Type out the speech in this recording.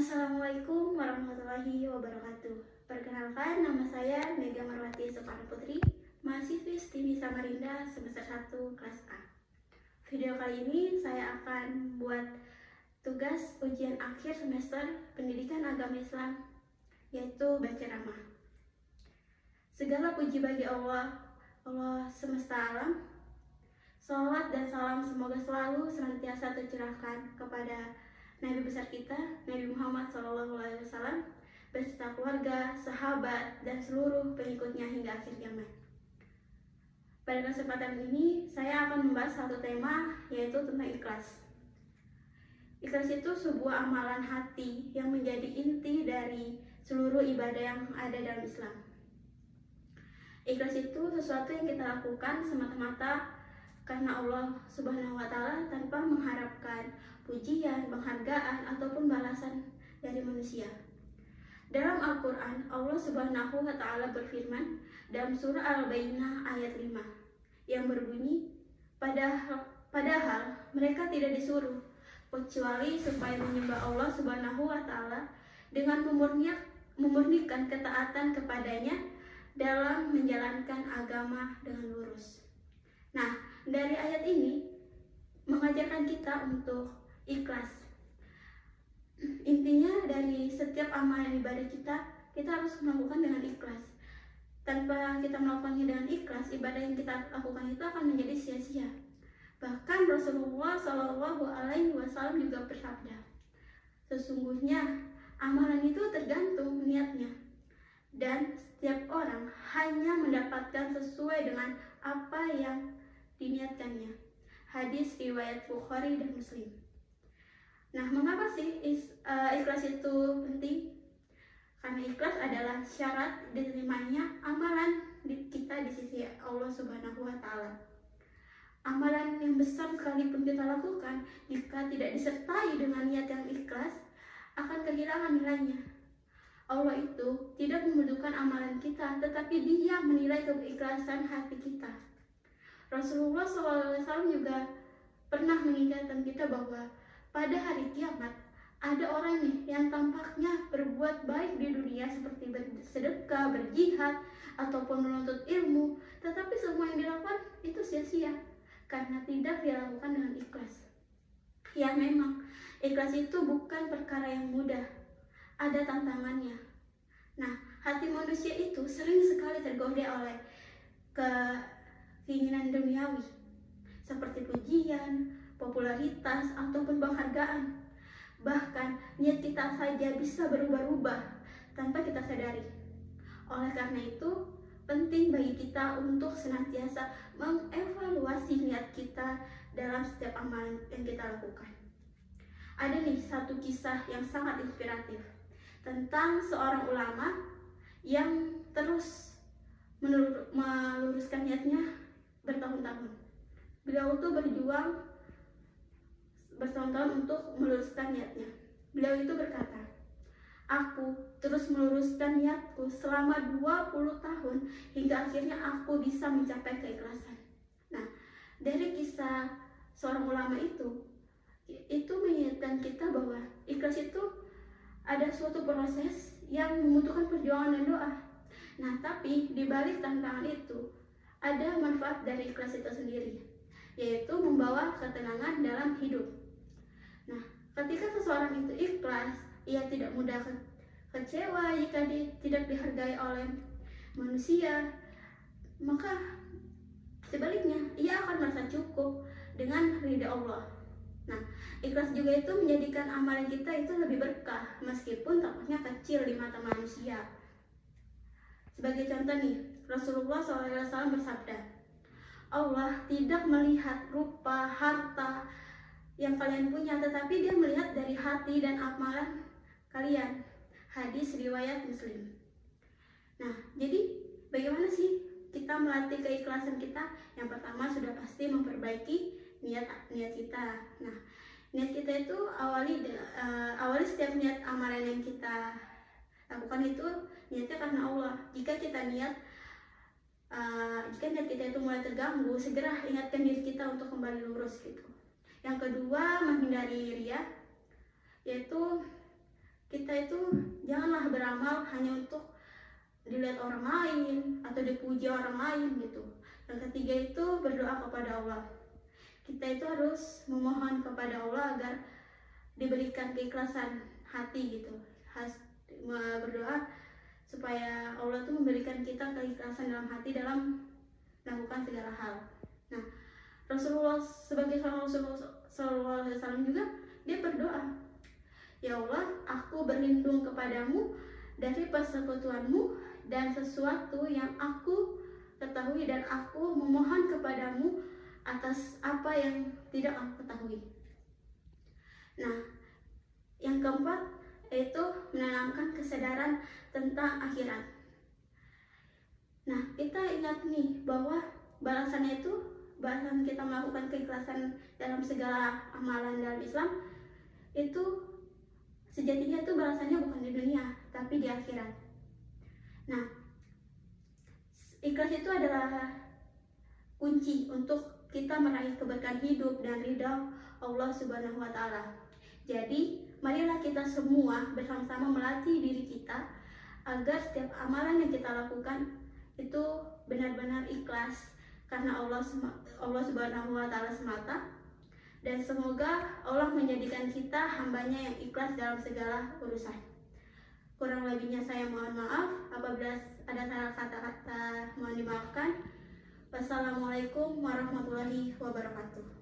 Assalamualaikum warahmatullahi wabarakatuh. Perkenalkan, nama saya Mega Marwati Soekarno Putri, mahasiswi STIMI Samarinda semester 1 kelas A. Video kali ini saya akan buat tugas ujian akhir semester Pendidikan Agama Islam, yaitu baca ramah. Segala puji bagi Allah semesta alam. Salawat dan salam semoga selalu senantiasa tercurahkan kepada Nabi besar kita, Nabi Muhammad SAW, beserta keluarga, sahabat, dan seluruh pengikutnya hingga akhir zaman. Pada kesempatan ini, saya akan membahas satu tema, yaitu tentang ikhlas. Ikhlas itu sebuah amalan hati yang menjadi inti dari seluruh ibadah yang ada dalam Islam. Ikhlas itu sesuatu yang kita lakukan semata-mata karena Allah Subhanahu wa Ta'ala, tanpa mengharapkan pujian, penghargaan, ataupun balasan dari manusia. Dalam Al-Quran, Allah Subhanahu wa Ta'ala berfirman dalam surah Al-Baqarah ayat 5 yang berbunyi, padahal mereka tidak disuruh kecuali supaya menyembah Allah Subhanahu wa Ta'ala dengan memurnikan ketaatan kepadanya dalam menjalankan agama dengan lurus. Nah, dari ayat ini mengajarkan kita untuk ikhlas. Intinya dari setiap amalan ibadah kita harus melakukan dengan ikhlas. Tanpa kita melakukannya dengan ikhlas, ibadah yang kita lakukan itu akan menjadi sia-sia. Bahkan Rasulullah SAW juga bersabda, sesungguhnya amalan itu tergantung niatnya, dan setiap orang hanya mendapatkan sesuai dengan apa yang diniatkannya. Hadis riwayat Bukhari dan Muslim. Nah, mengapa sih ikhlas itu penting? Karena ikhlas adalah syarat diterimanya amalan kita di sisi Allah Subhanahu wa Ta'ala. Amalan yang besar sekalipun kita lakukan, jika tidak disertai dengan niat yang ikhlas, akan kehilangan nilainya. Allah itu tidak membutuhkan amalan kita, tetapi Dia menilai keikhlasan hati kita. Rasulullah SAW juga pernah mengingatkan kita bahwa pada hari kiamat ada orang nih yang tampaknya berbuat baik di dunia seperti bersedekah, berjihad, ataupun menuntut ilmu, tetapi semua yang dilakukan itu sia-sia karena tidak dilakukan dengan ikhlas. Ya, memang ikhlas itu bukan perkara yang mudah, ada tantangannya. Nah, hati manusia itu sering sekali tergoda oleh keinginan duniawi seperti pujian, popularitas, ataupun penghargaan. Bahkan niat kita saja bisa berubah-ubah tanpa kita sadari. Oleh karena itu, penting bagi kita untuk senantiasa mengevaluasi niat kita dalam setiap amalan yang kita lakukan. Ada nih satu kisah yang sangat inspiratif tentang seorang ulama yang terus meluruskan niatnya bertahun-tahun. Beliau itu berjuang bertahun-tahun untuk meluruskan niatnya. Beliau itu berkata, aku terus meluruskan niatku selama 20 tahun hingga akhirnya aku bisa mencapai keikhlasan. Nah, dari kisah seorang ulama itu mengingatkan kita bahwa ikhlas itu ada suatu proses yang membutuhkan perjuangan dan doa. Nah, tapi di balik tantangan itu ada manfaat dari ikhlas itu sendiri, yaitu membawa ketenangan dalam hidup. Nah, ketika seseorang itu ikhlas, ia tidak mudah kecewa jika tidak dihargai oleh manusia, maka sebaliknya ia akan merasa cukup dengan ridha Allah. Nah, ikhlas juga itu menjadikan amalan kita itu lebih berkah meskipun tampaknya kecil di mata manusia. Sebagai contoh nih, Rasulullah SAW bersabda, Allah tidak melihat rupa, harta yang kalian punya, tetapi Dia melihat dari hati dan amalan kalian. Hadis riwayat Muslim. Nah, jadi bagaimana sih kita melatih keikhlasan kita? Yang pertama sudah pasti memperbaiki niat kita. Nah, niat kita itu awali setiap niat amalan yang kita lakukan itu niatnya karena Allah. Jika niat kita itu mulai terganggu, segera ingatkan diri kita untuk kembali lurus gitu. Yang kedua, menghindari riya, yaitu kita kita itu janganlah beramal hanya untuk dilihat orang lain atau dipuji orang lain gitu. Yang ketiga itu berdoa kepada Allah. Kita itu harus memohon kepada Allah agar diberikan keikhlasan hati gitu. Berdoa supaya Allah tuh memberikan kita keikhlasan dalam hati dalam melakukan segala hal. Nah, Rasulullah sebagai seorang Rasulullah Sallallahu Alaihi Wasallam juga dia berdoa, ya Allah, aku berlindung kepadamu dari persekutuanmu dan sesuatu yang aku ketahui, dan aku memohon kepadamu atas apa yang tidak aku ketahui. Nah, yang keempat yaitu menanamkan kesadaran tentang akhirat. Nah, kita ingat nih bahwa balasan kita melakukan keikhlasan dalam segala amalan dalam Islam itu sejatinya itu balasannya bukan di dunia tapi di akhirat. Nah, ikhlas itu adalah kunci untuk kita meraih keberkahan hidup dan ridha Allah Subhanahu wa Ta'ala. Jadi, marilah kita semua bersama-sama melatih diri kita agar setiap amalan yang kita lakukan itu benar-benar ikhlas karena Allah Subhanahu wa Ta'ala semata, dan semoga Allah menjadikan kita hambanya yang ikhlas dalam segala urusan. Kurang lebihnya saya mohon maaf, apabila ada salah kata-kata mohon dimaafkan. Wassalamualaikum warahmatullahi wabarakatuh.